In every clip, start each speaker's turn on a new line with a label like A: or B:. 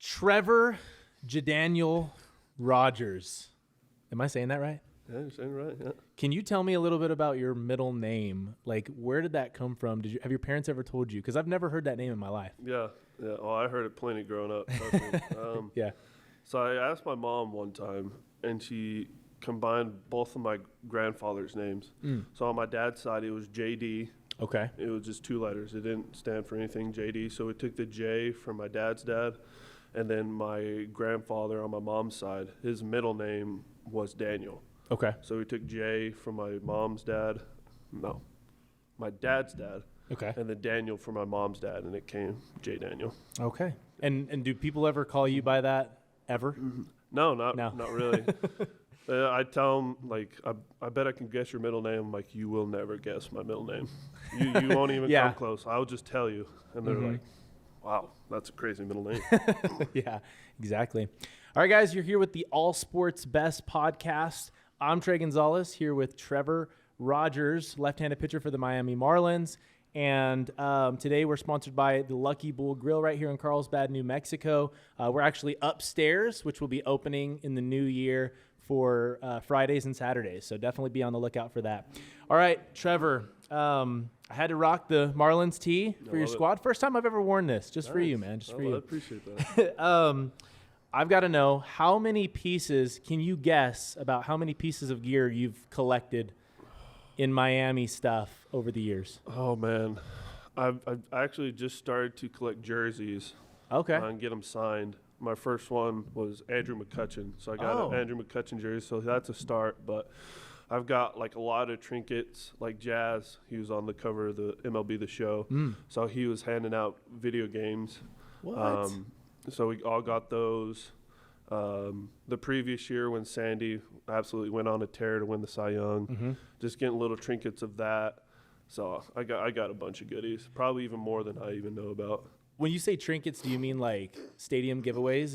A: Trevor Jadaniel Rogers. Am I saying that right?
B: Yeah, you're saying it right, yeah.
A: Can you tell me a little bit about your middle name? Like, where did that come from? Have your parents ever told you? Because I've never heard that name in my life.
B: Yeah. Well, I heard it plenty growing up. Trust me.
A: Yeah.
B: So I asked my mom one time, and she combined both of my grandfather's names. So on my dad's side, it was JD.
A: Okay.
B: It was just 2 letters. It didn't stand for anything, JD. So we took the J from my dad's dad. And then my grandfather on my mom's side, his middle name was Daniel.
A: Okay.
B: So we took J from my mom's dad. No, my dad's dad.
A: Okay.
B: And then Daniel for my mom's dad, and it came J. Daniel.
A: Okay. And do people ever call you by that ever?
B: No, not really. I tell them, like, I bet I can guess your middle name. I'm like, you will never guess my middle name. You won't even come close. I'll just tell you. And they're like, wow, that's a crazy middle name.
A: Yeah, exactly. All right, guys, you're here with the All Sports Best podcast. I'm Trey Gonzales here with Trevor Rogers, left-handed pitcher for the Miami Marlins. And today we're sponsored by the Lucky Bull Grill right here in Carlsbad, New Mexico. We're actually upstairs, which will be opening in the new year for Fridays and Saturdays. So definitely be on the lookout for that. All right, Trevor, I had to rock the Marlins tee for your squad. First time I've ever worn this, just for you, man, just for you.
B: I appreciate that.
A: I've got to know, how many pieces, can you guess about how many pieces of gear you've collected in Miami stuff over the years?
B: Oh, man. I've actually just started to collect jerseys.
A: Okay.
B: And get them signed. My first one was Andrew McCutchen. So I got an Andrew McCutchen jersey, so that's a start. But I've got, like, a lot of trinkets, like Jazz. He was on the cover of the MLB The Show. So he was handing out video games.
A: What?
B: So we all got those. The previous year when Sandy absolutely went on a tear to win the Cy Young, just getting little trinkets of that. So I got a bunch of goodies, probably even more than I even know about.
A: When you say trinkets, do you mean like stadium giveaways?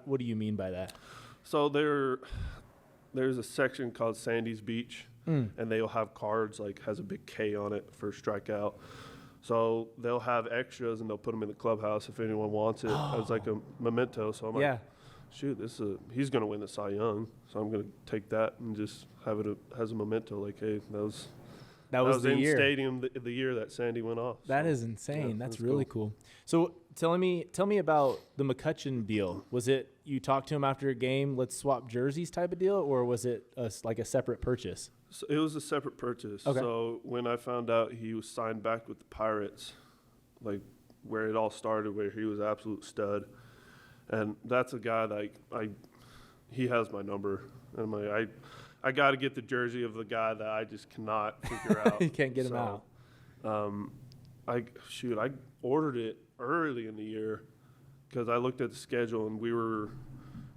A: What do you mean by that?
B: So there's a section called Sandy's Beach, and they'll have cards like has a big K on it for strikeout. So they'll have extras, and they'll put them in the clubhouse if anyone wants it as like a memento. So I'm like, shoot, he's going to win the Cy Young. So I'm going to take that and just have it as a memento. Like, hey, that was the in year. Stadium the year that Sandy went off.
A: That is insane. That's really cool. So tell me about the McCutchen deal. Was it you talked to him after a game, let's swap jerseys type of deal, or was it like a separate purchase?
B: So it was a separate purchase.
A: Okay.
B: So when I found out he was signed back with the Pirates, like where it all started, where he was an absolute stud, and that's a guy that he has my number, and I'm like, I got to get the jersey of the guy that I just cannot figure out.
A: You can't get him out.
B: I ordered it early in the year because I looked at the schedule and we were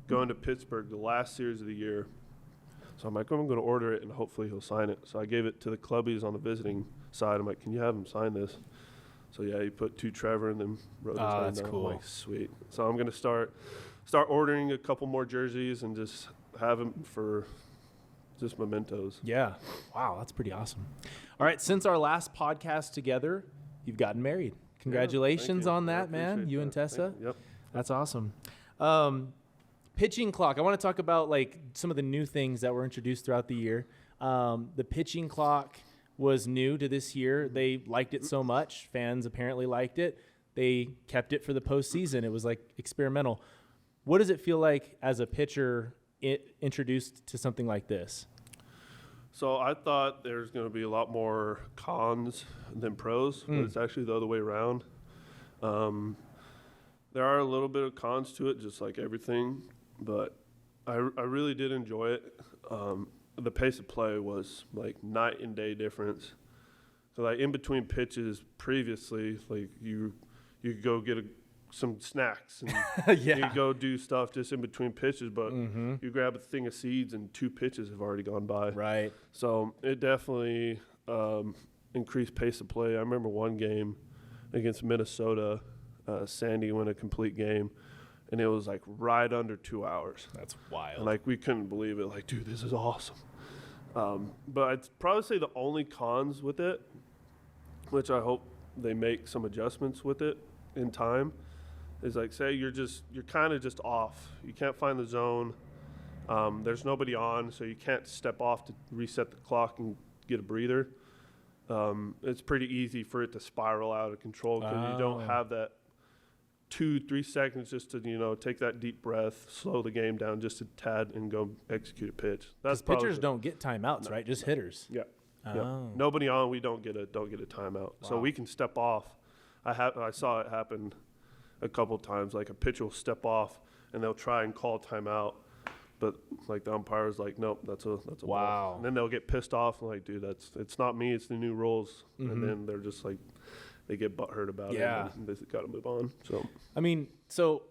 B: going to Pittsburgh the last series of the year. So I'm like, I'm going to order it and hopefully he'll sign it. So I gave it to the clubbies on the visiting side. I'm like, can you have him sign this? So yeah, he put to Trevor and then wrote his name
A: that's
B: down.
A: cool.
B: I'm like, sweet. So I'm going to start ordering a couple more jerseys and just have him for just mementos.
A: Yeah. Wow, that's pretty awesome. All right, since our last podcast together, you've gotten married. Congratulations on that, man. You and Tessa.
B: Yep.
A: That's awesome. Pitching clock. I want to talk about like some of the new things that were introduced throughout the year. The pitching clock was new to this year. They liked it so much. Fans apparently liked it. They kept it for the postseason. It was like experimental. What does it feel like as a pitcher introduced to something like this?
B: So I thought there's going to be a lot more cons than pros, but it's actually the other way around. There are a little bit of cons to it, just like everything, but I really did enjoy it. The pace of play was like night and day difference. So like in between pitches previously, like you could go get some snacks and you go do stuff just in between pitches, but you grab a thing of seeds and 2 pitches have already gone by.
A: Right.
B: So it definitely increased pace of play. I remember one game against Minnesota, Sandy won a complete game, and it was like right under 2 hours.
A: That's wild.
B: And like we couldn't believe it. Like, dude, this is awesome. But I'd probably say the only cons with it, which I hope they make some adjustments with it in time, is like, say you're kind of just off. You can't find the zone. There's nobody on, so you can't step off to reset the clock and get a breather. It's pretty easy for it to spiral out of control because you don't have that 2-3 seconds just to, take that deep breath, slow the game down just a tad, and go execute a pitch. That's
A: pitchers don't get timeouts, right? Just hitters.
B: Yeah.
A: Oh.
B: Yeah. Nobody on, we don't get a timeout. Wow. So we can step off. I saw it happen a couple times. Like a pitcher will step off and they'll try and call timeout, but like the umpire's like, nope, that's a
A: wow.
B: ball. And then they'll get pissed off and like, dude, it's not me, it's the new rules. And then they're just like, they get butthurt about it and they got to move on. So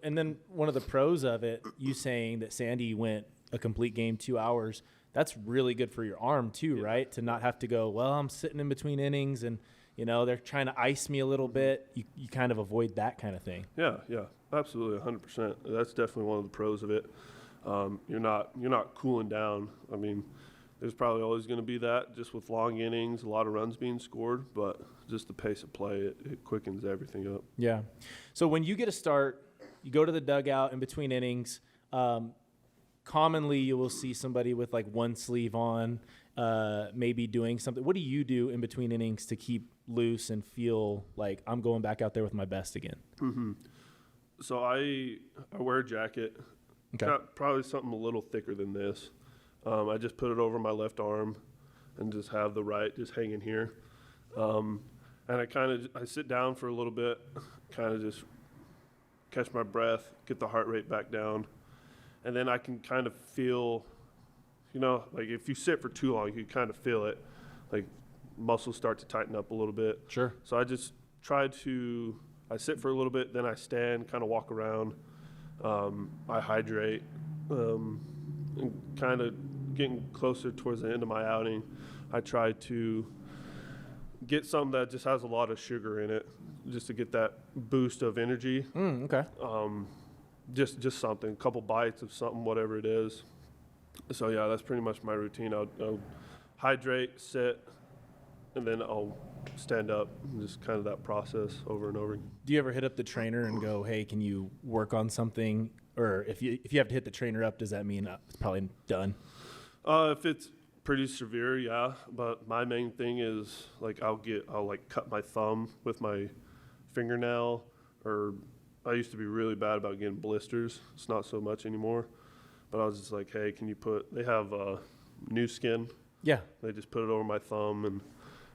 A: and then one of the pros of it, you saying that Sandy went a complete game 2 hours, that's really good for your arm too, right? To not have to go, well, I'm sitting in between innings and they're trying to ice me a little bit. You kind of avoid that kind of thing.
B: Yeah, absolutely, 100%. That's definitely one of the pros of it. You're not cooling down. I mean, there's probably always going to be that just with long innings, a lot of runs being scored, but just the pace of play, it quickens everything up.
A: Yeah. So when you get a start, you go to the dugout in between innings. Commonly, you will see somebody with like one sleeve on, maybe doing something. What do you do in between innings to keep loose and feel like I'm going back out there with my best again?
B: Mm-hmm. So I wear a jacket.
A: Okay.
B: Got probably something a little thicker than this. I just put it over my left arm and just have the right just hanging here. And I sit down for a little bit, kind of just catch my breath, get the heart rate back down. And then I can kind of feel, like if you sit for too long, you kind of feel it, like muscles start to tighten up a little bit.
A: Sure.
B: So I just I sit for a little bit, then I stand, kind of walk around. I hydrate, and kind of getting closer towards the end of my outing, I try to get something that just has a lot of sugar in it, just to get that boost of energy.
A: Okay.
B: Just something, a couple bites of something, whatever it is. So yeah, that's pretty much my routine. I'll hydrate, sit, and then I'll stand up, and just kind of that process over and over.
A: Do you ever hit up the trainer and go, hey, can you work on something? Or if you have to hit the trainer up, does that mean it's probably done?
B: If it's pretty severe, yeah. But my main thing is like I'll cut my thumb with my fingernail, or I used to be really bad about getting blisters. It's not so much anymore. But I was just like, hey, they have new skin.
A: Yeah.
B: They just put it over my thumb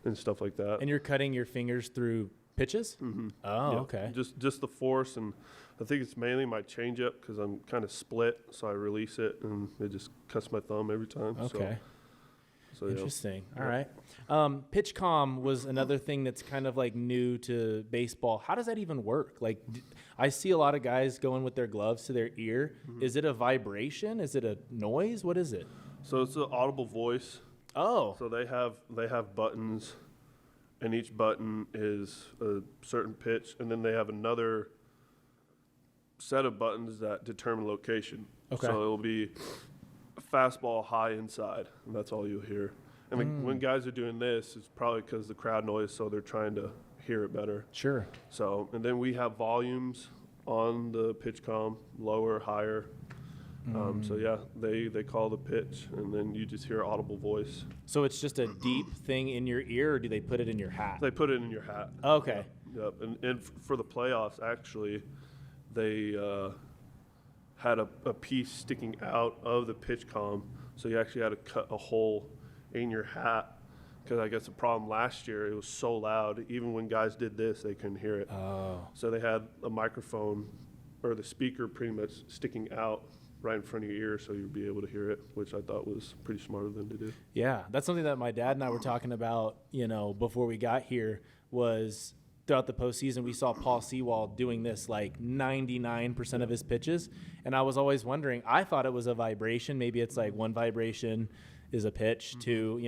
B: and stuff like that.
A: And you're cutting your fingers through pitches?
B: Mm-hmm.
A: Oh,
B: yeah.
A: Okay.
B: Just the force, and I think it's mainly my changeup because I'm kind of split, so I release it, and it just cuts my thumb every time.
A: Okay.
B: So
A: interesting.
B: Yeah.
A: All right. PitchCom was another thing that's kind of like new to baseball. How does that even work? Like, I see a lot of guys going with their gloves to their ear. Mm-hmm. Is it a vibration? Is it a noise? What is it?
B: So it's an audible voice.
A: Oh.
B: So they have buttons, and each button is a certain pitch, and then they have another set of buttons that determine location.
A: Okay.
B: So it'll be a fastball high inside, and that's all you'll hear. And when guys are doing this, it's probably because the crowd noise, so they're trying to hear it better.
A: Sure.
B: So, and then we have volumes on the PitchCom, lower, higher. So yeah, they call the pitch, and then you just hear audible voice.
A: So it's just a deep thing in your ear, or do they put it in your hat?
B: They put it in your hat.
A: Okay.
B: Yep. And for the playoffs, actually, they had a piece sticking out of the PitchCom, so you actually had to cut a hole in your hat, because I guess the problem last year, it was so loud, even when guys did this, they couldn't hear it.
A: Oh.
B: So they had a microphone, or the speaker pretty much sticking out right in front of your ear, so you'd be able to hear it, which I thought was pretty smart of them to do.
A: Yeah, that's something that my dad and I were talking about, before we got here, was throughout the postseason, we saw Paul Sewald doing this like 99% of his pitches. And I was always wondering, I thought it was a vibration. Maybe it's like one vibration is a pitch, two,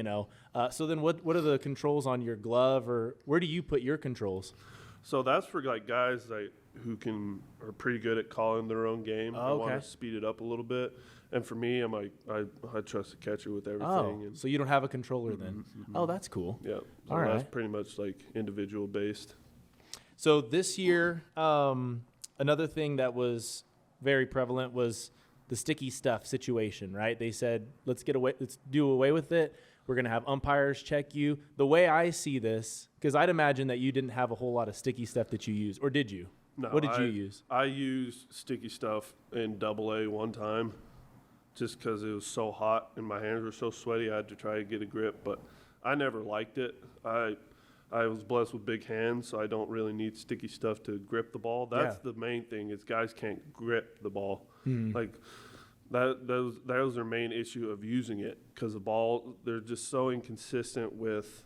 A: So then what are the controls on your glove, or where do you put your controls?
B: So that's for like guys who are pretty good at calling their own game.
A: Oh,
B: I
A: okay.
B: want to speed it up a little bit. And for me, I'm like, I trust the catcher with everything.
A: Oh, so you don't have a controller then?
B: Mm-hmm.
A: Oh, that's cool.
B: Yeah. So
A: all right.
B: That's pretty much like individual based.
A: So this year, another thing that was very prevalent was the sticky stuff situation, right? They said, let's do away with it. We're going to have umpires check you. The way I see this, because I'd imagine that you didn't have a whole lot of sticky stuff that you use, or did you?
B: No,
A: what did you use?
B: I used sticky stuff in AA one time just because it was so hot and my hands were so sweaty. I had to try to get a grip, but I never liked it. I was blessed with big hands, so I don't really need sticky stuff to grip the ball. That's the main thing is guys can't grip the ball. Like that was their main issue of using it because the ball, they're just so inconsistent with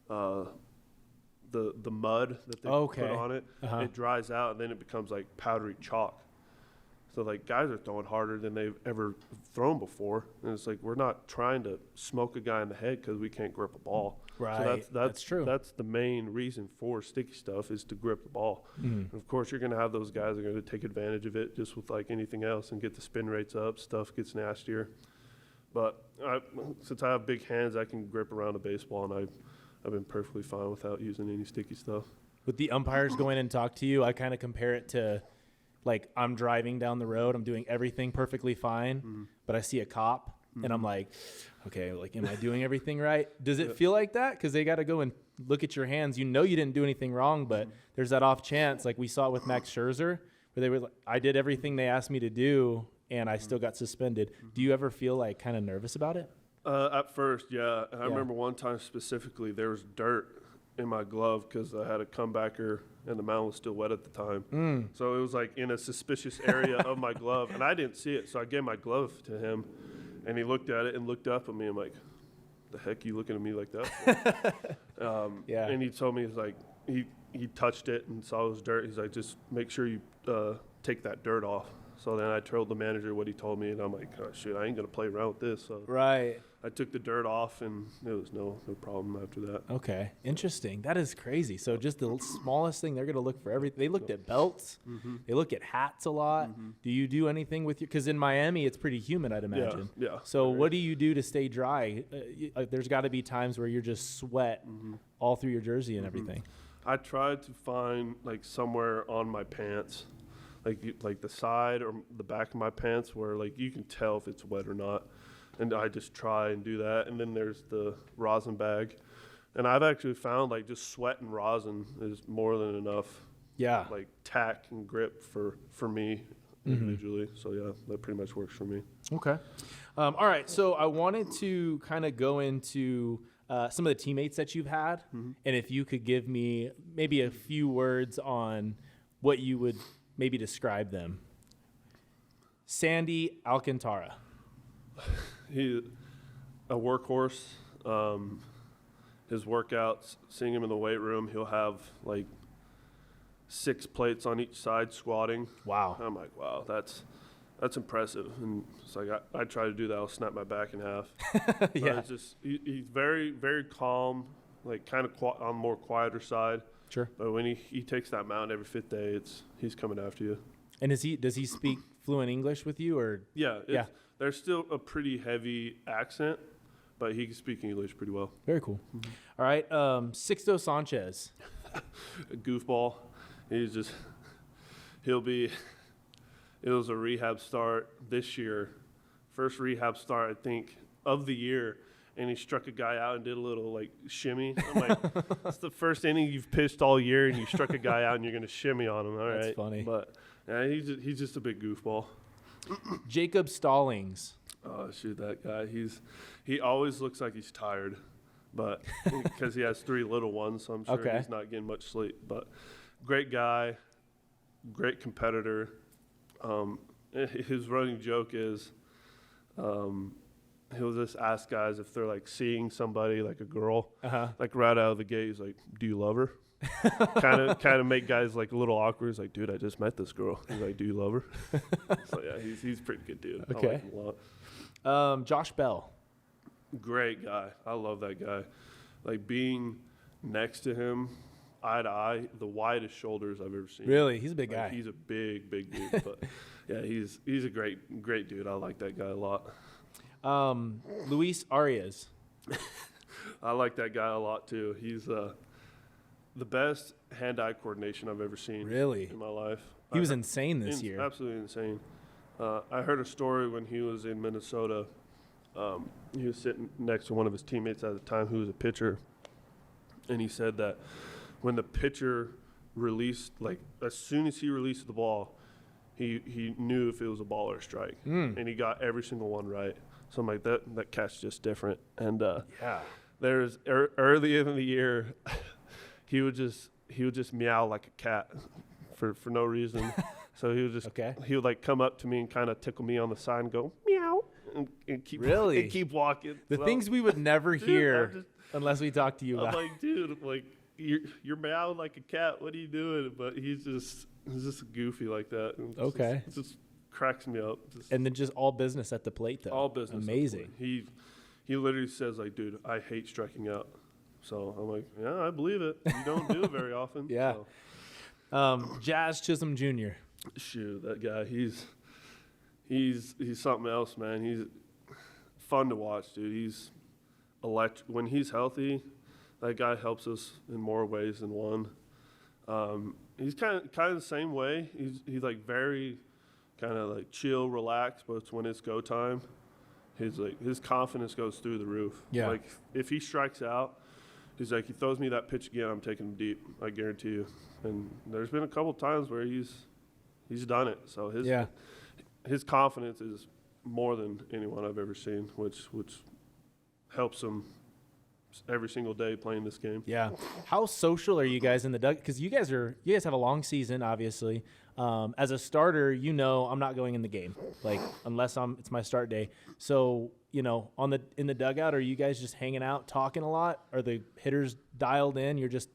B: the mud that they put on it. It dries out and then it becomes like powdery chalk. So like guys are throwing harder than they've ever thrown before, and it's like we're not trying to smoke a guy in the head because we can't grip a ball.
A: Right.
B: So
A: that's true.
B: That's the main reason for sticky stuff is to grip the ball. And of course, you're going to have those guys that are going to take advantage of it, just with like anything else, and get the spin rates up. Stuff gets nastier. But since I have big hands, I can grip around a baseball, and I've been perfectly fine without using any sticky stuff.
A: With the umpires go in and talk to you, I kind of compare it to, like, I'm driving down the road, I'm doing everything perfectly fine, but I see a cop, and I'm like, okay, like, am I doing everything right? Does it feel like that? Because they got to go and look at your hands. You know you didn't do anything wrong, but there's that off chance, like we saw it with Max Scherzer, where they were like, I did everything they asked me to do, and I still got suspended. Do you ever feel, like, kind of nervous about it?
B: At first, yeah. I remember one time specifically, there was dirt in my glove because I had a comebacker and the mound was still wet at the time. So it was like in a suspicious area of my glove, and I didn't see it. So I gave my glove to him, and he looked at it and looked up at me. I'm like, the heck are you looking at me like that for? And he told me, he's like, he touched it and saw it was dirt. He's like, just make sure you take that dirt off. So then I told the manager what he told me, and I'm like, oh, shoot, I ain't going to play around with this. So I took the dirt off, and there was no problem after that.
A: Okay, interesting. That is crazy. So just the smallest thing, they're going to look for everything. They looked at belts. They look at hats a lot. Do you do anything with your – because in Miami, it's pretty humid, I'd imagine.
B: Yeah.
A: So what do you do to stay dry? There's got to be times where you're just sweat all through your jersey and everything.
B: I tried to find, like, somewhere on my pants, like the side or the back of my pants where, like, you can tell if it's wet or not. And I just try and do that. And then there's the rosin bag. And I've actually found, like, just sweat and rosin is more than enough.
A: Yeah.
B: Like, tack and grip for me individually. So, yeah, that pretty much works for me.
A: Okay. All right. So I wanted to kind of go into some of the teammates that you've had. And if you could give me maybe a few words on what you would maybe describe them. Sandy Alcantara.
B: He's a workhorse. His workouts, seeing him in the weight room, he'll have like 6 plates on each side squatting.
A: Wow.
B: I'm like, wow, that's impressive. And it's like, I try to do that, I'll snap my back in half.
A: Yeah.
B: It's just, he's very, very calm, like kind of on the more quieter side.
A: Sure.
B: But when he takes that mound every 5th day, he's coming after you.
A: And does he speak fluent English with you, or?
B: Yeah. There's still a pretty heavy accent, but he can speak English pretty well.
A: Very cool. All right. Sixto Sanchez.
B: A goofball. It was a rehab start this year. First rehab start, I think, of the year. And he struck a guy out and did a little, like, shimmy. I'm like, that's the first inning you've pitched all year, and you struck a guy out, and you're going to shimmy on him. All right.
A: That's funny.
B: But yeah, he's just a big goofball.
A: Jacob Stallings.
B: Oh, shoot, that guy. He always looks like he's tired, but because he has 3 little ones, so I'm sure he's not getting much sleep. But great guy, great competitor. His running joke is he'll just ask guys if they're, like, seeing somebody, like a girl, like right out of the gate. He's like, do you love her? kind of make guys, like, a little awkward. He's like, dude, I just met this girl. He's like, do you love her? So yeah, he's a pretty good dude.
A: Okay.
B: I like him a lot.
A: Josh Bell.
B: Great guy. I love that guy. Like, being next to him, eye to eye, the widest shoulders I've ever seen.
A: Really, he's a big guy.
B: He's a big dude. But yeah, he's a great dude. I like that guy a lot.
A: Luis Arias.
B: I like that guy a lot too. He's the best hand-eye coordination I've ever seen.
A: Really?
B: In my life.
A: He was insane this year.
B: Absolutely insane. I heard a story when he was in Minnesota. He was sitting next to one of his teammates at the time who was a pitcher, and he said that when the pitcher released, like as soon as he released the ball, he knew if it was a ball or a strike, and he got every single one right. So I'm like, that cat's just different. And there's early in the year, he would just meow like a cat for no reason. So he would just he would like come up to me and kind of tickle me on the side and go meow and keep and keep walking.
A: The things we would never hear unless we talk to you about.
B: I'm like, dude, like you're meowing like a cat. What are you doing? But he's just goofy like that. It just cracks me up.
A: And then just all business at the plate, though.
B: All business.
A: Amazing.
B: He literally says like, dude, I hate striking out. So I'm like, yeah, I believe it. You don't do it very often.
A: Yeah.
B: So.
A: Jazz Chisholm Jr.
B: Shoot, that guy, he's something else, man. He's fun to watch, dude. He's electric. When he's healthy, that guy helps us in more ways than one. He's kind of the same way. He's like very kind of like chill, relaxed, but it's when it's go time, his confidence goes through the roof.
A: Yeah.
B: Like if he strikes out, he's like, he throws me that pitch again, I'm taking him deep. I guarantee you. And there's been a couple times where he's done it. So his confidence is more than anyone I've ever seen, which helps him every single day playing this game.
A: Yeah. How social are you guys in the dugout? Because you guys have a long season, obviously. As a starter, I'm not going in the game, like unless it's my start day. So in the dugout, are you guys just hanging out, talking a lot? Are the hitters dialed in? You're just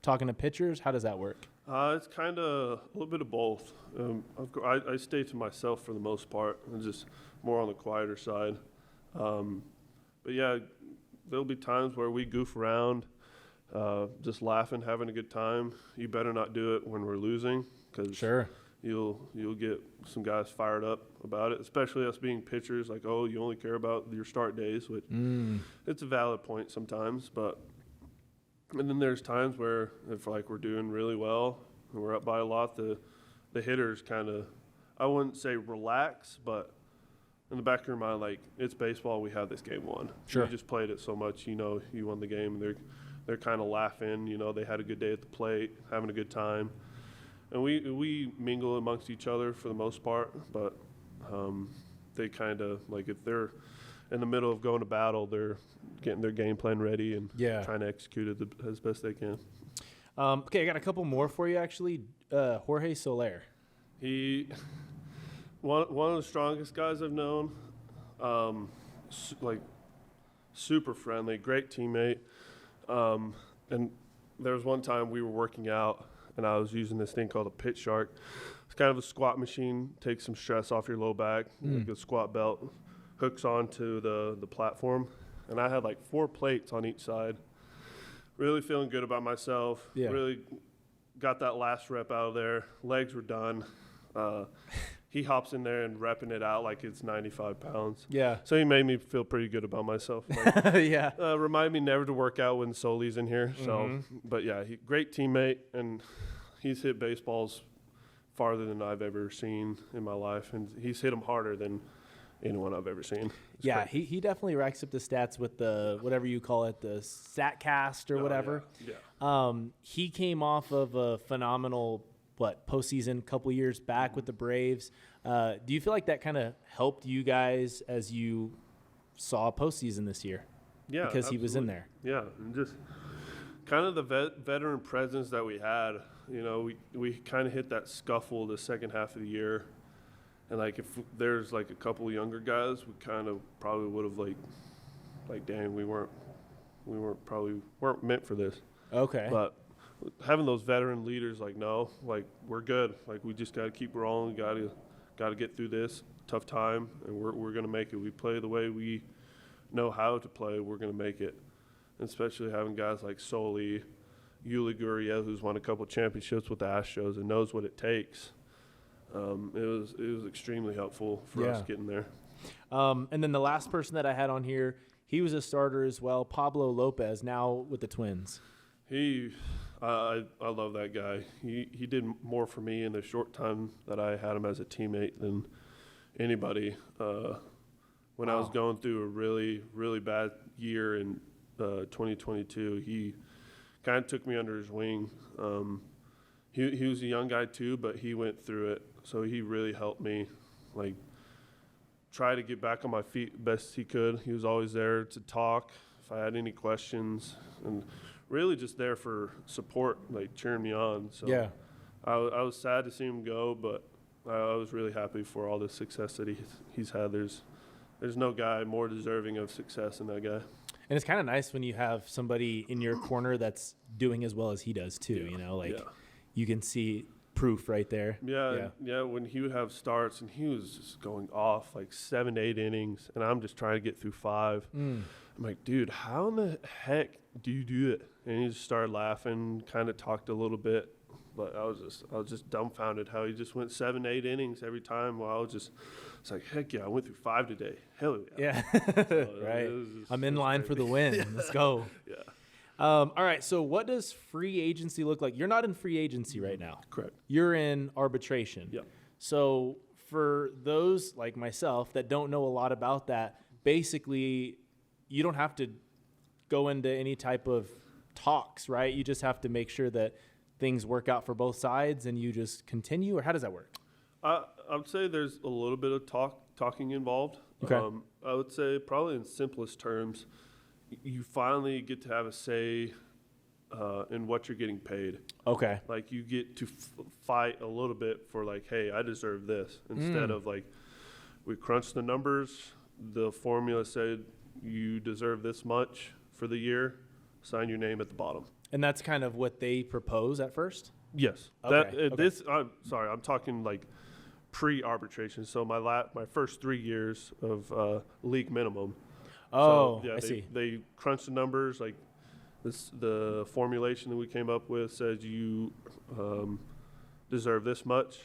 A: talking to pitchers? How does that work?
B: It's kind of a little bit of both. I stay to myself for the most part. I'm just more on the quieter side. But yeah, there'll be times where we goof around, just laughing, having a good time. You better not do it when we're losing, because you'll get some guys fired up about it, especially us being pitchers. Like, oh, you only care about your start days, which it's a valid point sometimes. And then there's times where if like we're doing really well and we're up by a lot, the hitters kind of, I wouldn't say relax, but in the back of your mind, like, it's baseball, we have this game won.
A: Sure.
B: You just played it so much, you won the game. And they're kind of laughing, they had a good day at the plate, having a good time. And we mingle amongst each other for the most part, but they kind of, like, if they're in the middle of going to battle, they're getting their game plan ready and trying to execute it as best they can.
A: Okay, I got a couple more for you, actually. Jorge Soler.
B: He one of the strongest guys I've known. Like super friendly, great teammate. And there was one time we were working out, and I was using this thing called a pitch shark. It's kind of a squat machine, takes some stress off your low back, like a squat belt, hooks onto the platform. And I had like 4 plates on each side. Really feeling good about myself.
A: Yeah.
B: Really got that last rep out of there. Legs were done. He hops in there and repping it out like it's 95 pounds.
A: Yeah.
B: So he made me feel pretty good about myself. Like,
A: yeah.
B: Remind me never to work out when Soli's in here. So, but yeah, great teammate, and he's hit baseballs farther than I've ever seen in my life, and he's hit them harder than anyone I've ever seen.
A: It's he definitely racks up the stats with the whatever you call it, the StatCast or whatever.
B: Yeah.
A: He came off of a phenomenal postseason couple years back with the Braves. Do you feel like that kind of helped you guys as you saw postseason this year?
B: Yeah,
A: because he was in there.
B: Yeah, and just kind of the veteran presence that we had. We kind of hit that scuffle the second half of the year. And like if there's like a couple of younger guys, we kind of probably would have like dang, we weren't meant for this.
A: Okay.
B: But having those veteran leaders, like, no, like we're good. Like we just got to keep rolling. Got to get through this tough time, and we're gonna make it. We play the way we know how to play. We're gonna make it. And especially having guys like Soli, Yuli Gurriel, who's won a couple championships with the Astros and knows what it takes. It was extremely helpful for us getting there.
A: And then the last person that I had on here, he was a starter as well, Pablo Lopez, now with the Twins.
B: I love that guy. He did more for me in the short time that I had him as a teammate than anybody. When I was going through a really, really bad year in 2022, he kind of took me under his wing. He was a young guy too, but he went through it. So he really helped me, like, try to get back on my feet best he could. He was always there to talk if I had any questions, and really just there for support, like cheering me on. So
A: Yeah.
B: I was sad to see him go, but I was really happy for all the success that he's had. There's no guy more deserving of success than that guy.
A: And it's kind of nice when you have somebody in your corner that's doing as well as he does too. You know, like you can see proof right there.
B: Yeah. When he would have starts and he was just going off like 7 to 8 innings, and I'm just trying to get through 5. I'm like, dude, how in the heck do you do it? And he just started laughing, kind of talked a little bit, but I was just dumbfounded how he just went 7 to 8 innings every time. Well, it's like, heck yeah, I went through 5 today. Hell yeah.
A: So, right. I'm in line for the win. Let's go.
B: Yeah.
A: All right. So what does free agency look like? You're not in free agency right now.
B: Correct.
A: You're in arbitration.
B: Yeah.
A: So for those like myself that don't know a lot about that, basically you don't have to go into any type of talks, right? You just have to make sure that things work out for both sides and you just continue, or how does that work?
B: I would say there's a little bit of talking involved.
A: Okay.
B: I would say probably in simplest terms, you finally get to have a say in what you're getting paid.
A: Okay.
B: Like you get to fight a little bit for like, hey, I deserve this, instead of like, we crunched the numbers, the formula said you deserve this much for the year, sign your name at the bottom.
A: And that's kind of what they propose at first?
B: Yes.
A: Okay.
B: I'm sorry, I'm talking like pre-arbitration. So my first 3 years of league minimum.
A: Oh,
B: so, yeah,
A: I see.
B: They crunched the numbers. Like the formulation that we came up with says you deserve this much.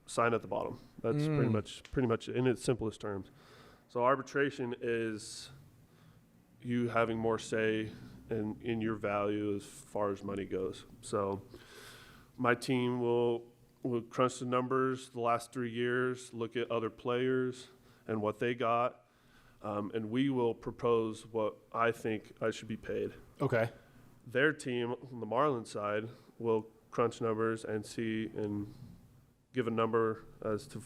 B: Sign at the bottom. That's pretty much in its simplest terms. So arbitration is you having more say in your value as far as money goes. So my team will crunch the numbers the last 3 years, look at other players and what they got, and we will propose what I think I should be paid.
A: Okay.
B: Their team, on the Marlins side, will crunch numbers and see and give a number as to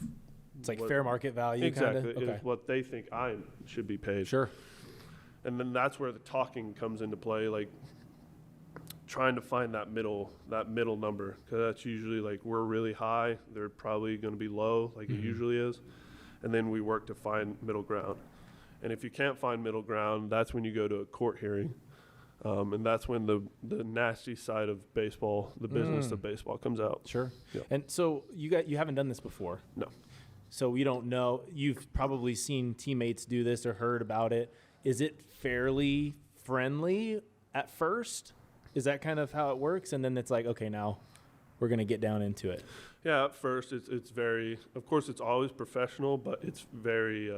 A: it's like fair market value.
B: Exactly.
A: Kinda? Okay.
B: Is what they think I should be paid.
A: Sure.
B: And then that's where the talking comes into play, like trying to find that middle number, because that's usually like we're really high, they're probably going to be low, like it usually is, and then we work to find middle ground. And if you can't find middle ground, that's when you go to a court hearing, and that's when the nasty side of baseball, the business of baseball, comes out.
A: Sure.
B: Yeah.
A: And so you haven't done this before.
B: No.
A: So we don't know. You've probably seen teammates do this or heard about it. Is it fairly friendly at first? Is that kind of how it works? And then it's like, okay, now we're going to get down into it.
B: Yeah, at first it's very, of course it's always professional, but it's very,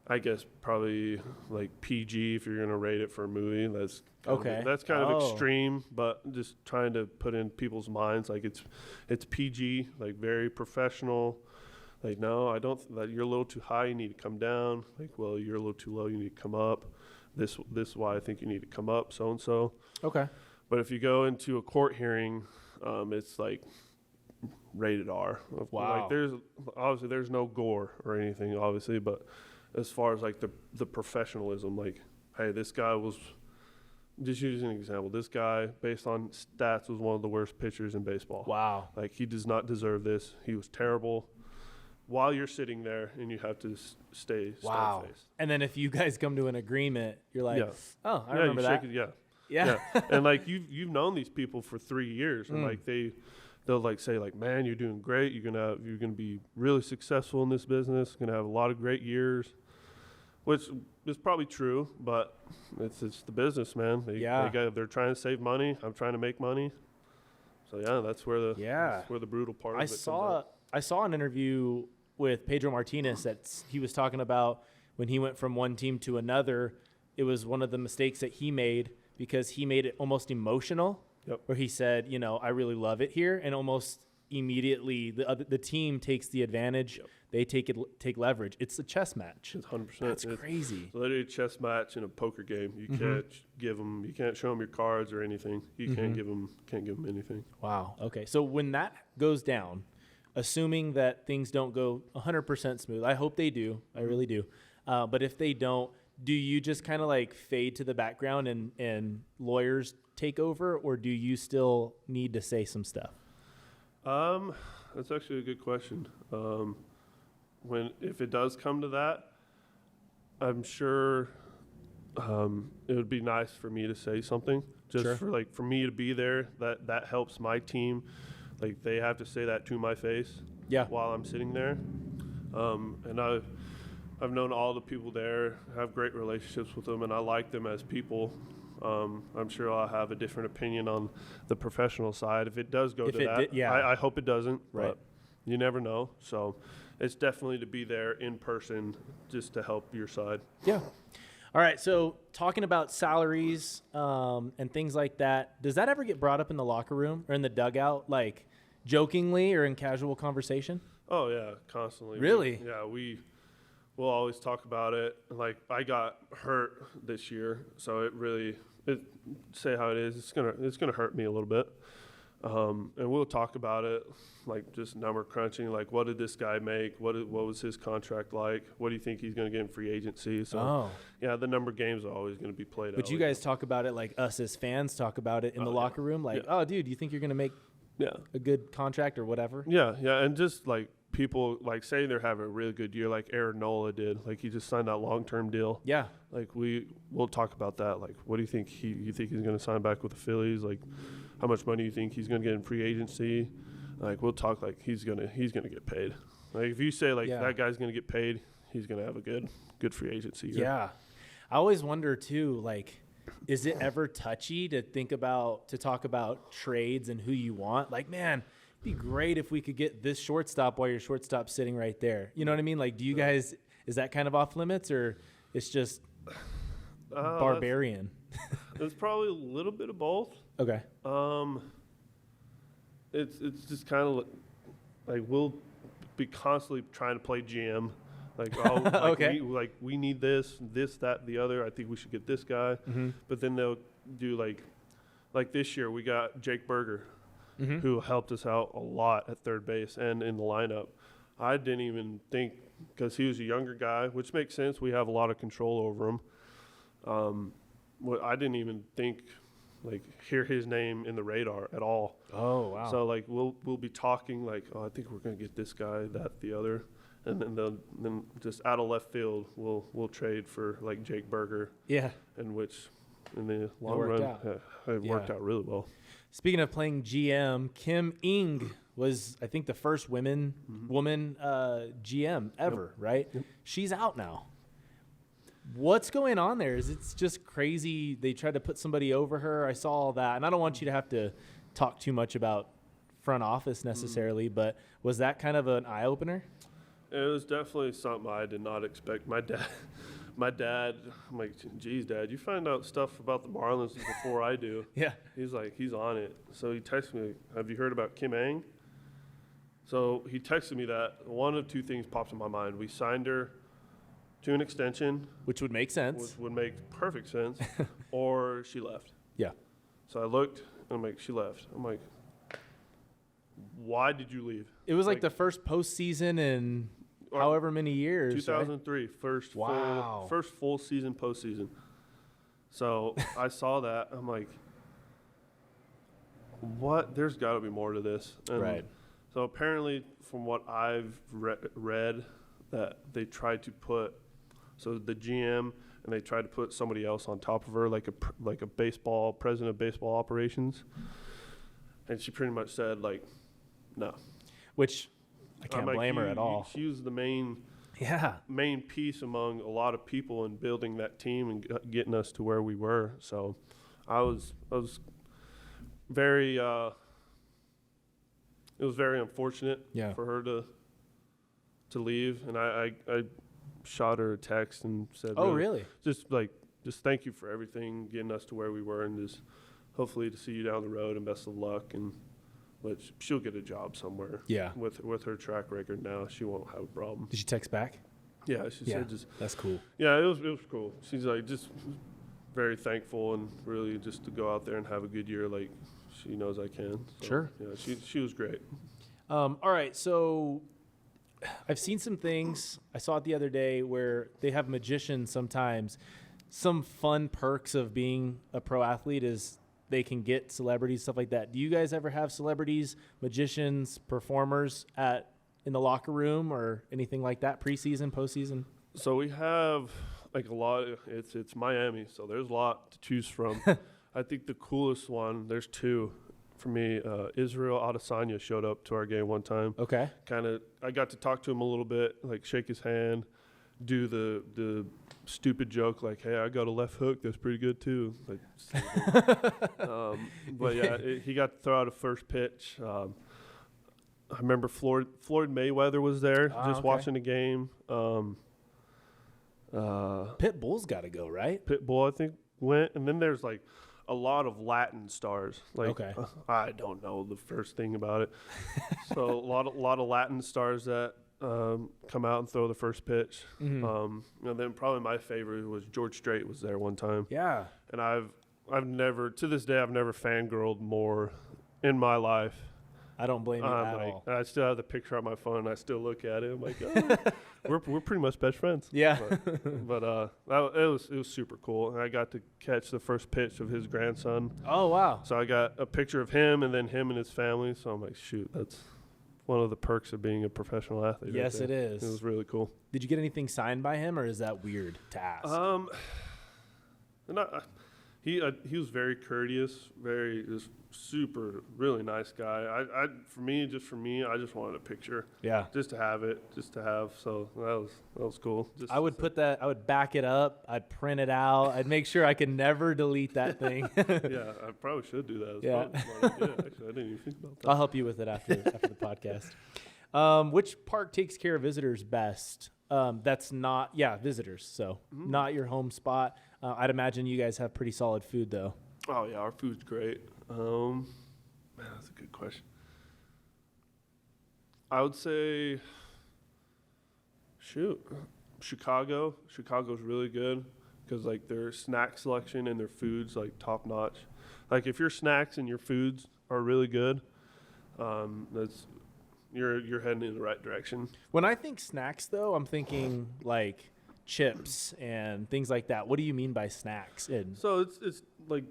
B: I guess probably like PG if you're going to rate it for a movie. That's kind of extreme, but just trying to put in people's minds, like it's PG, like very professional. Like, no, I don't. That you're a little too high. You need to come down. Like, well, you're a little too low. You need to come up. This is why I think you need to come up. So and so.
A: Okay.
B: But if you go into a court hearing, it's like rated R.
A: Wow.
B: Like there's no gore or anything, obviously. But as far as like the professionalism, like, hey, this guy was. Just using an example, this guy, based on stats, was one of the worst pitchers in baseball.
A: Wow.
B: Like, he does not deserve this. He was terrible. While you're sitting there and you have to stay stone-faced.
A: And then if you guys come to an agreement, you're like, oh, I remember
B: you
A: that.
B: Shake it,
A: Yeah.
B: And like you've known these people for 3 years, and like they'll like say like, man, you're doing great. You're gonna be really successful in this business. Gonna have a lot of great years, which is probably true, but it's the business, man. They're trying to save money. I'm trying to make money. So that's where the brutal part of it comes out.
A: I saw an interview with Pedro Martinez that he was talking about when he went from one team to another. It was one of the mistakes that he made because he made it almost emotional.
B: Yep.
A: Where he said, you know, I really love it here, and almost immediately the team takes the advantage.
B: Yep.
A: They take leverage. It's a chess match.
B: It's 100%.
A: That's crazy.
B: It's literally a chess match in a poker game. You you can't show them your cards or anything. You can't give them anything.
A: Wow. Okay. So when that goes down, assuming that things don't go 100% smooth, I hope they do. I really do. But if they don't, do you just kind of like fade to the background and lawyers take over, or do you still need to say some stuff?
B: That's actually a good question. If it does come to that, I'm sure it would be nice for me to say something, just for me to be there. That helps my team. Like, they have to say that to my face while I'm sitting there. And I've known all the people there, have great relationships with them, and I like them as people. I'm sure I'll have a different opinion on the professional side if it does go to that. I hope it doesn't, but you never know. So it's definitely to be there in person just to help your side.
A: Yeah. All right. So talking about salaries and things like that, does that ever get brought up in the locker room or in the dugout, like jokingly or in casual conversation?
B: Oh, yeah, constantly.
A: Really?
B: We'll always talk about it. Like, I got hurt this year, so say how it is. It's gonna hurt me a little bit, and we'll talk about it, like just number crunching. Like, what did this guy make? What was his contract like? What do you think he's gonna get in free agency? So, the number games are always gonna be played out.
A: But you guys talk about it like us as fans talk about it in the locker room. Like, oh, dude, you think you're gonna make a good contract or whatever?
B: Yeah, and just like, people like say they're having a really good year, like Aaron Nola did. Like, he just signed that long-term deal. Yeah. Like, we'll talk about that. Like, what do you think you think he's going to sign back with the Phillies? Like, how much money you think he's going to get in free agency? Like, we'll talk like he's gonna get paid. Like, if you say like that guy's going to get paid, he's going to have a good free agency year.
A: Yeah. I always wonder too, like, is it ever touchy to talk about trades and who you want? Like, man, be great if we could get this shortstop while your shortstop's sitting right there. You know what I mean? Like, do you guys, is that kind of off limits, or it's just barbarian?
B: It's probably a little bit of both. Okay. It's just kind of like we'll be constantly trying to play GM. Like, we need this, that, the other. I think we should get this guy. Mm-hmm. But then they'll do like this year we got Jake Berger. Mm-hmm. Who helped us out a lot at third base and in the lineup. I didn't even think, because he was a younger guy, which makes sense. We have a lot of control over him. I didn't even think, hear his name in the radar at all. Oh, wow. So, we'll be talking like, oh, I think we're going to get this guy, that, the other. And then just out of left field, we'll trade for, Jake Berger. Yeah. In the long run, it worked out really well.
A: Speaking of playing GM, Kim Ng was, I think, the first woman GM ever, right? Yep. She's out now. What's going on there? It's just crazy. They tried to put somebody over her. I saw all that. And I don't want you to have to talk too much about front office necessarily, but was that kind of an eye-opener?
B: It was definitely something I did not expect. My dad, I'm like, geez, Dad, you find out stuff about the Marlins before I do. Yeah. He's like, he's on it. So he texted me, have you heard about Kim Ng? So he texted me that. One of two things popped in my mind. We signed her to an extension.
A: Which would make sense.
B: Which would make perfect sense. Or she left. Yeah. So I looked, and I'm like, she left. I'm like, why did you leave?
A: It was like the first postseason in however many years.
B: 2003, right? First full season postseason. So I saw that. I'm like, what? There's got to be more to this. And right. So apparently, from what I've read, that they tried to put, so the GM, and they tried to put somebody else on top of her, like a president of baseball operations. And she pretty much said, no. Which I can't blame her at all. She was the main piece among a lot of people in building that team and getting us to where we were. So I was very it was very unfortunate for her to leave, and I shot her a text and said,
A: oh, really?
B: Just just thank you for everything, getting us to where we were, and just hopefully to see you down the road, and best of luck. And which she'll get a job somewhere.
A: Yeah.
B: With her track record now, she won't have a problem.
A: Did she text back?
B: Yeah, she said just.
A: That's cool.
B: Yeah, it was cool. She's like just very thankful and really just to go out there and have a good year like she knows I can. So,
A: Sure.
B: Yeah, she was great.
A: All right, so I've seen some things. I saw it the other day where they have magicians sometimes. Some fun perks of being a pro athlete is they can get celebrities, stuff like that. Do you guys ever have celebrities, magicians, performers in the locker room or anything like that, preseason, postseason?
B: So we have like a lot. It's Miami, so there's a lot to choose from. I think the coolest one, there's two for me. Israel Adesanya showed up to our game one time.
A: Okay.
B: I got to talk to him a little bit, like shake his hand, do the stupid joke like, "Hey, I got a left hook. That's pretty good too." But yeah, he got to throw out a first pitch. I remember Floyd Mayweather was there just watching the game.
A: Pitbull's got to go, right?
B: Pitbull, I think, went. And then there's like a lot of Latin stars. Like,
A: Okay.
B: I don't know the first thing about it. So a lot of Latin stars that come out and throw the first pitch. And then probably my favorite was George Strait was there one time.
A: Yeah.
B: And I've never, to this day, I've never fangirled more in my life.
A: I don't blame you at all.
B: I still have the picture on my phone. And I still look at it. I'm like, oh, we're pretty much best friends.
A: Yeah.
B: But it was super cool. And I got to catch the first pitch of his grandson.
A: Oh, wow.
B: So I got a picture of him and then him and his family. So I'm like, shoot, that's one of the perks of being a professional athlete.
A: Yes,
B: right
A: it is.
B: It was really cool.
A: Did you get anything signed by him, or is that weird to ask?
B: He was very courteous, very just super, really nice guy. For me, I just wanted a picture.
A: Yeah.
B: Just to have. So that was cool.
A: I would back it up. I'd print it out. I'd make sure I could never delete that thing.
B: Yeah, I probably should do that.
A: Yeah.
B: Actually, I didn't even think about that.
A: I'll help you with it after the podcast. Which park takes care of visitors best? That's not, visitors. So not your home spot. I'd imagine you guys have pretty solid food though.
B: Oh yeah, our food's great. Man, that's a good question. I would say, Chicago. Chicago's really good because like their snack selection and their food's like top notch. Like if your snacks and your foods are really good, you're heading in the right direction.
A: When I think snacks though, I'm thinking like chips and things like that. What do you mean by snacks?
B: So it's like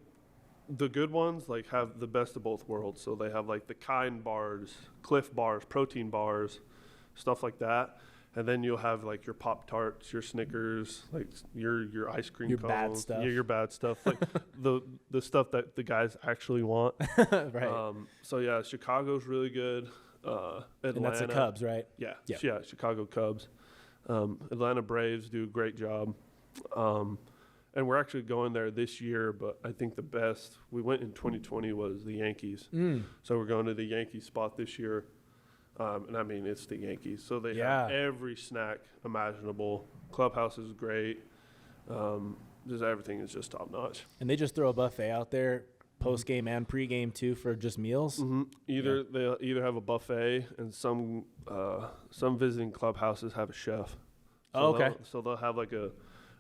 B: the good ones like have the best of both worlds. So they have like the Kind bars, Cliff bars, protein bars, stuff like that. And then you'll have like your Pop-Tarts, your Snickers, like your ice cream
A: your
B: cones.
A: bad stuff.
B: Yeah, your bad stuff. Like the stuff that the guys actually want.
A: Right.
B: So yeah, Chicago's really good. Atlanta.
A: And that's the Cubs, right?
B: Yeah. Chicago Cubs. Atlanta Braves do a great job. And we're actually going there this year, but I think the best we went in 2020 was the Yankees. So we're going to the Yankees spot this year. And I mean, it's the Yankees. So they have every snack imaginable. Clubhouse is great. Just everything is just top notch.
A: And they just throw a buffet out there, post game and pre game too, for just meals.
B: They'll either have a buffet, and some visiting clubhouses have a chef. So they'll have like a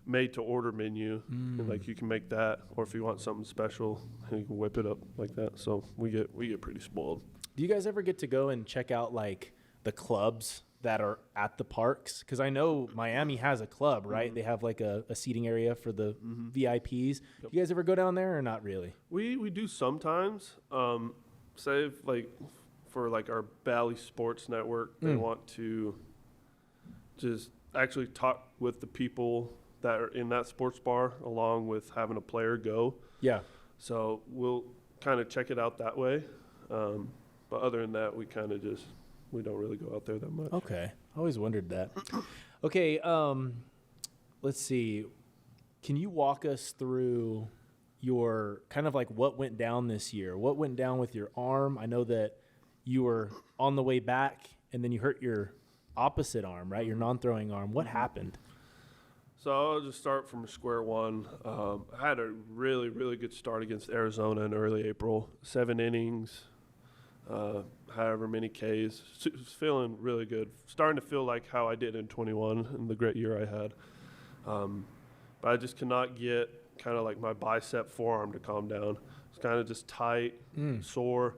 B: made to order menu, and like you can make that, or if you want something special, you can whip it up like that. So we get pretty spoiled.
A: Do you guys ever get to go and check out like the clubs that are at the parks? Because I know Miami has a club, right? They have like a seating area for the VIPs. Do you guys ever go down there or not really?
B: We do sometimes. Say if, like for like our Bally Sports Network, they want to just actually talk with the people that are in that sports bar along with having a player go.
A: Yeah.
B: So we'll kind of check it out that way. But other than that, we kind of we don't really go out there that much.
A: Okay. I always wondered that. Okay. Let's see. Can you walk us through your kind of like what went down this year? What went down with your arm? I know that you were on the way back and then you hurt your opposite arm, right? Your non-throwing arm. What happened?
B: So I'll just start from square one. I had a really, really good start against Arizona in early April. 7 innings, however many Ks. Was feeling really good. Starting to feel like how I did in 21 and the great year I had. But I just could not get kind of like my bicep forearm to calm down. It's kind of just tight, sore.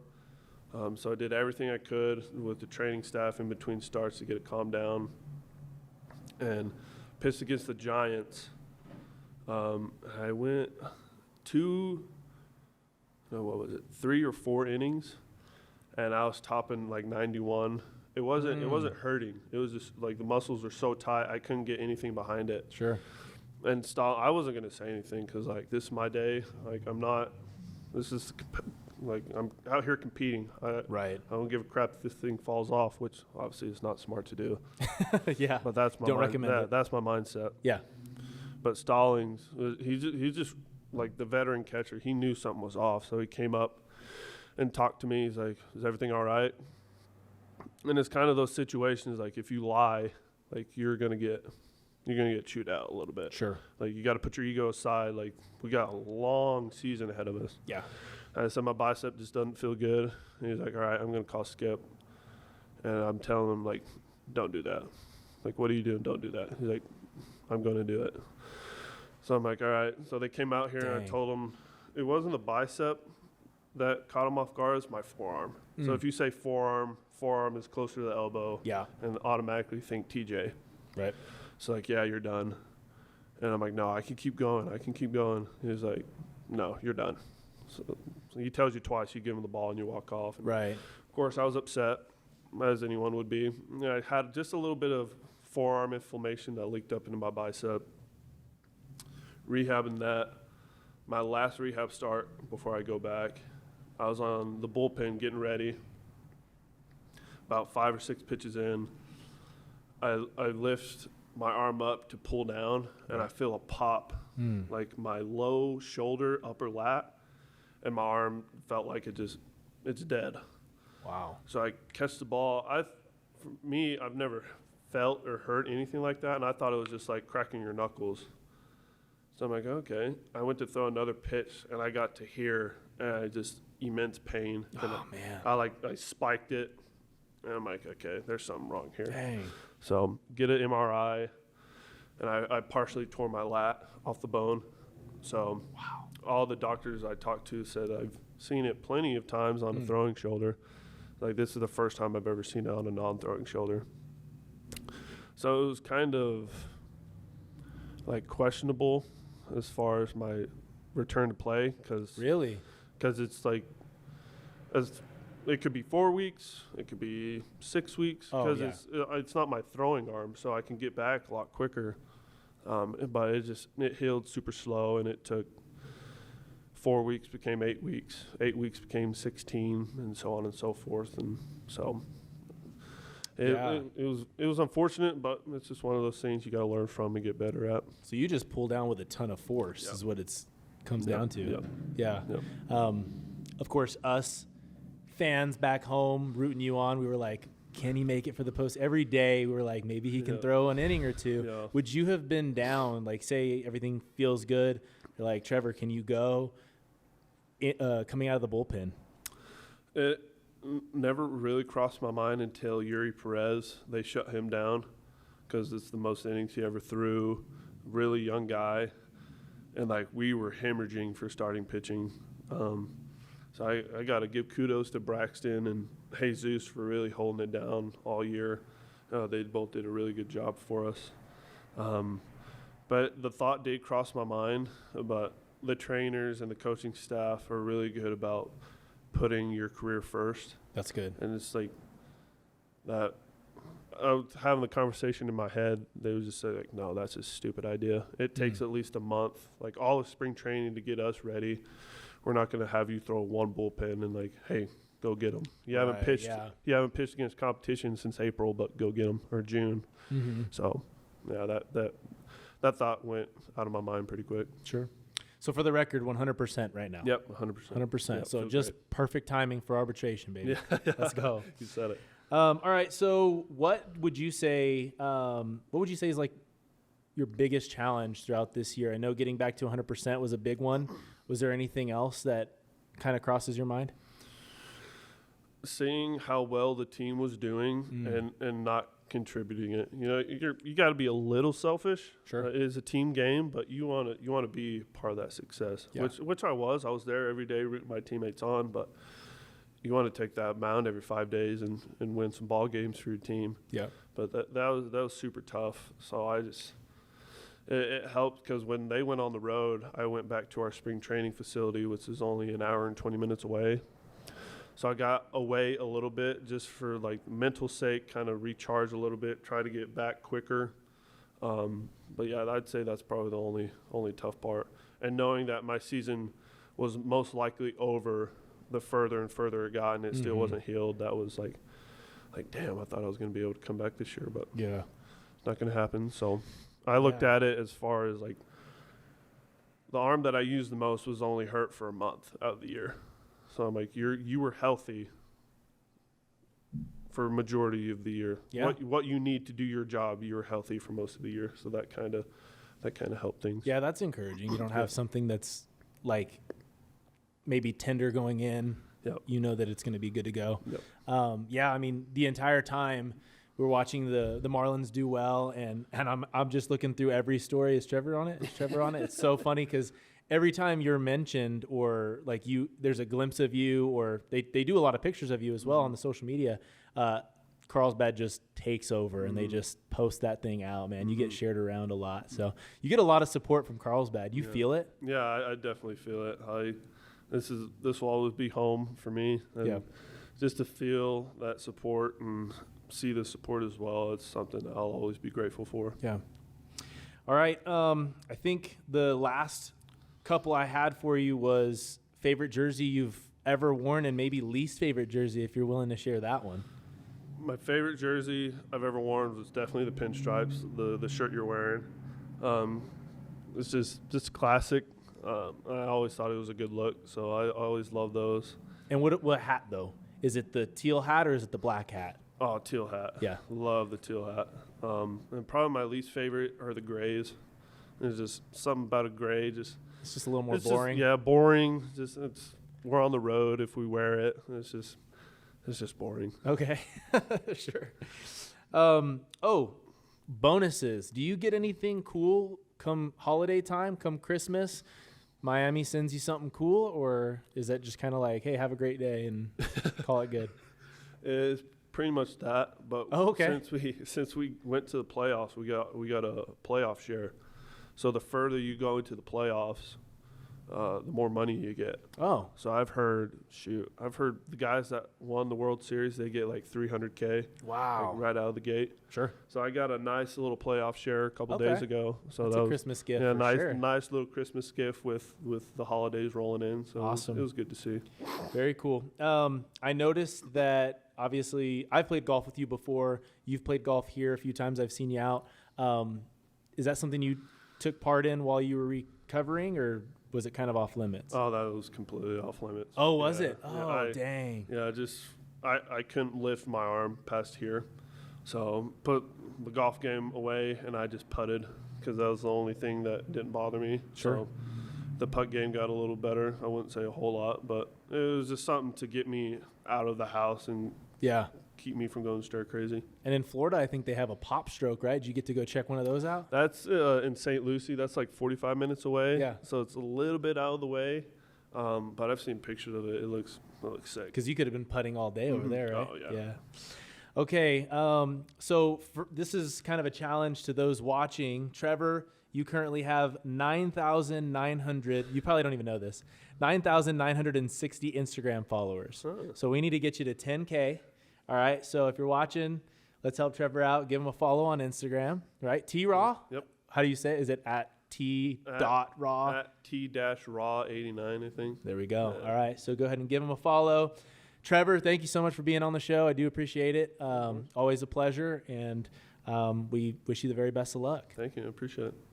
B: So I did everything I could with the training staff in between starts to get it calmed down. And pitched against the Giants. I went 3 or 4 innings, and I was topping like 91. It wasn't hurting. It was just like the muscles were so tight I couldn't get anything behind it.
A: Sure.
B: And I wasn't gonna say anything because like this is my day. Like I'm not. This is like I'm out here competing.
A: Right.
B: I don't give a crap if this thing falls off, which obviously is not smart to do.
A: Yeah.
B: But that's my
A: Don't recommend it.
B: That's my mindset.
A: Yeah.
B: But Stallings, he's just like the veteran catcher. He knew something was off, so he came up and talked to me. He's like, "Is everything all right?" And it's kind of those situations like if you lie, like you're gonna get chewed out a little bit.
A: Sure.
B: Like you got to put your ego aside. Like we got a long season ahead of us.
A: Yeah.
B: And I said my bicep just doesn't feel good. And he's like, "All right, I'm gonna call Skip." And I'm telling him like, "Don't do that." Like, "What are you doing? Don't do that." He's like, "I'm gonna do it." So I'm like, "All right." So they came out here and I told them it wasn't the bicep that caught him off guard, it's my forearm. So if you say forearm is closer to the elbow.
A: Yeah.
B: And automatically think TJ.
A: Right.
B: So like, "Yeah, you're done." And I'm like, "No, I can keep going. I can keep going." He's like, "No, you're done." So he tells you twice, you give him the ball and you walk off. And
A: Right.
B: of course, I was upset, as anyone would be. I had just a little bit of forearm inflammation that leaked up into my bicep. Rehabbing that. My last rehab start before I go back, I was on the bullpen getting ready. About 5 or 6 pitches in, I lift my arm up to pull down, and I feel a pop, like my low shoulder, upper lat, and my arm felt like it's dead.
A: Wow.
B: So I catch the ball. For me, I've never felt or heard anything like that, and I thought it was just like cracking your knuckles. So I'm like, okay. I went to throw another pitch, and I got to hear just immense pain.
A: Oh, man.
B: I spiked it, and I'm like, okay, there's something wrong here.
A: Dang.
B: So get an MRI, and I partially tore my lat off the bone. So all the doctors I talked to said I've seen it plenty of times on a throwing shoulder. Like this is the first time I've ever seen it on a non-throwing shoulder. So it was kind of like questionable as far as my return to play because it's like it could be 4 weeks, it could be 6 weeks because it's not my throwing arm, so I can get back a lot quicker. But it healed super slow, and it took 4 weeks became 8 weeks, 8 weeks became 16, and so on and so forth. And so it was unfortunate, but it's just one of those things you got to learn from and get better at.
A: So you just pull down with a ton of force is what it comes down to.
B: Yep.
A: Yeah.
B: Yep.
A: Of course, us fans back home rooting you on, we were like, can he make it for the post? Every day we were like, maybe he can throw an inning or two.
B: Yeah.
A: Would you have been down, like say everything feels good, you're like, Trevor, can you go coming out of the bullpen?
B: It never really crossed my mind until Yuri Perez, they shut him down because it's the most innings he ever threw, really young guy. And like we were hemorrhaging for starting pitching. So I got to give kudos to Braxton and Jesus for really holding it down all year. They both did a really good job for us. But the thought did cross my mind, but the trainers and the coaching staff are really good about putting your career first.
A: That's good.
B: And it's like that. I was having the conversation in my head. They would just say, like, no, that's a stupid idea. It takes at least a month, like all of spring training to get us ready. We're not going to have you throw one bullpen and like, hey, go get them. You haven't pitched.
A: Yeah.
B: You haven't pitched against competition since April, but go get them, or June.
A: Mm-hmm.
B: So, yeah, that thought went out of my mind pretty quick.
A: Sure. So for the record, 100% right now.
B: Yep, 100%.
A: 100%.
B: Yep,
A: So
B: feels
A: just
B: great.
A: perfect timing for arbitration, baby.
B: Yeah.
A: Let's go.
B: You said it.
A: All right. So what would you say is like your biggest challenge throughout this year? I know getting back to 100% was a big one. Was there anything else that kind of crosses your mind?
B: Seeing how well the team was doing and not contributing it. You know, you got to be a little selfish.
A: Sure.
B: It is a team game, but you want to be part of that success.
A: Yeah.
B: Which I was. I was there every day rooting my teammates on, but you want to take that mound every 5 days and win some ball games for your team.
A: Yeah.
B: But that was super tough. So it helped because when they went on the road, I went back to our spring training facility, which is only an hour and 20 minutes away. So I got away a little bit just for like mental sake, kind of recharge a little bit, try to get back quicker. But yeah, I'd say that's probably the only tough part. And knowing that my season was most likely over the further and further it got and it still wasn't healed, that was like damn, I thought I was going to be able to come back this year, but
A: Yeah.
B: it's not going to happen. So I looked at it as far as like the arm that I used the most was only hurt for a month out of the year. So I'm like, you were healthy for a majority of the year.
A: Yeah.
B: What you need to do your job, you were healthy for most of the year. So that kind of helped things.
A: Yeah, that's encouraging. You don't have something that's like maybe tender going in.
B: Yep.
A: You know that it's going to be good to go.
B: Yep.
A: Yeah, I mean, the entire time we're watching the Marlins do well, and I'm just looking through every story. Is Trevor on it? It's so funny because every time you're mentioned or like there's a glimpse of you, or they do a lot of pictures of you as well on the social media. Carlsbad just takes over and they just post that thing out, man. You get shared around a lot. So you get a lot of support from Carlsbad. You feel it?
B: Yeah, I definitely feel it. This will always be home for me. And just to feel that support and see the support as well, it's something that I'll always be grateful for.
A: Yeah. All right. I think the last couple I had for you was favorite jersey you've ever worn and maybe least favorite jersey, if you're willing to share that one.
B: My favorite jersey I've ever worn was definitely the pinstripes, the shirt you're wearing. It's just classic. I always thought it was a good look, so I always love those.
A: And what hat, though? Is it the teal hat or is it the black hat?
B: Oh, teal hat.
A: Yeah.
B: Love the teal hat. And probably my least favorite are the grays. There's just something about a gray.
A: It's just a little more boring.
B: Boring. We're on the road if we wear it. It's just boring.
A: Okay. Sure. Bonuses. Do you get anything cool come holiday time, come Christmas? Miami sends you something cool, or is that just kind of like, hey, have a great day and call it good?
B: It's pretty much that, but since we went to the playoffs, we got a playoff share. So the further you go into the playoffs, the more money you get.
A: Oh.
B: So I've heard the guys that won the World Series, they get like $300K.
A: Wow.
B: Like right out of the gate.
A: Sure.
B: So I got a nice little playoff share a couple days ago. So
A: that's
B: that
A: a
B: was
A: Christmas gift.
B: Yeah,
A: for
B: nice little Christmas gift with the holidays rolling in. So
A: awesome.
B: It was good to see.
A: Very cool. I noticed that obviously I've played golf with you before. You've played golf here a few times. I've seen you out. Is that something you took part in while you were recovering, or was it kind of off limits?
B: Oh, that was completely off limits.
A: Oh, was it?
B: Oh,
A: dang.
B: Yeah, I couldn't lift my arm past here. So put the golf game away, and I just putted because that was the only thing that didn't bother me.
A: Sure.
B: So the putt game got a little better. I wouldn't say a whole lot, but it was just something to get me out of the house and keep me from going stir crazy.
A: And in Florida, I think they have a pop stroke, right? Did you get to go check one of those out?
B: That's in St. Lucie. That's like 45 minutes away.
A: Yeah.
B: So it's a little bit out of the way. But I've seen pictures of it. It looks sick.
A: Because you could have been putting all day over there, right?
B: Oh, yeah.
A: Okay. So this is kind of a challenge to those watching. Trevor, you currently have 9,900. You probably don't even know this. 9,960 Instagram followers.
B: Oh.
A: So we need to get you to 10K. All right. So if you're watching, let's help Trevor out. Give him a follow on Instagram. Right? T-Raw?
B: Yep.
A: How do you say it? Is it at T.Raw?
B: At T-Raw89, I think.
A: There we go.
B: Yeah.
A: All right. So go ahead and give him a follow. Trevor, thank you so much for being on the show. I do appreciate it. Always a pleasure. And we wish you the very best of luck.
B: Thank you. I appreciate it.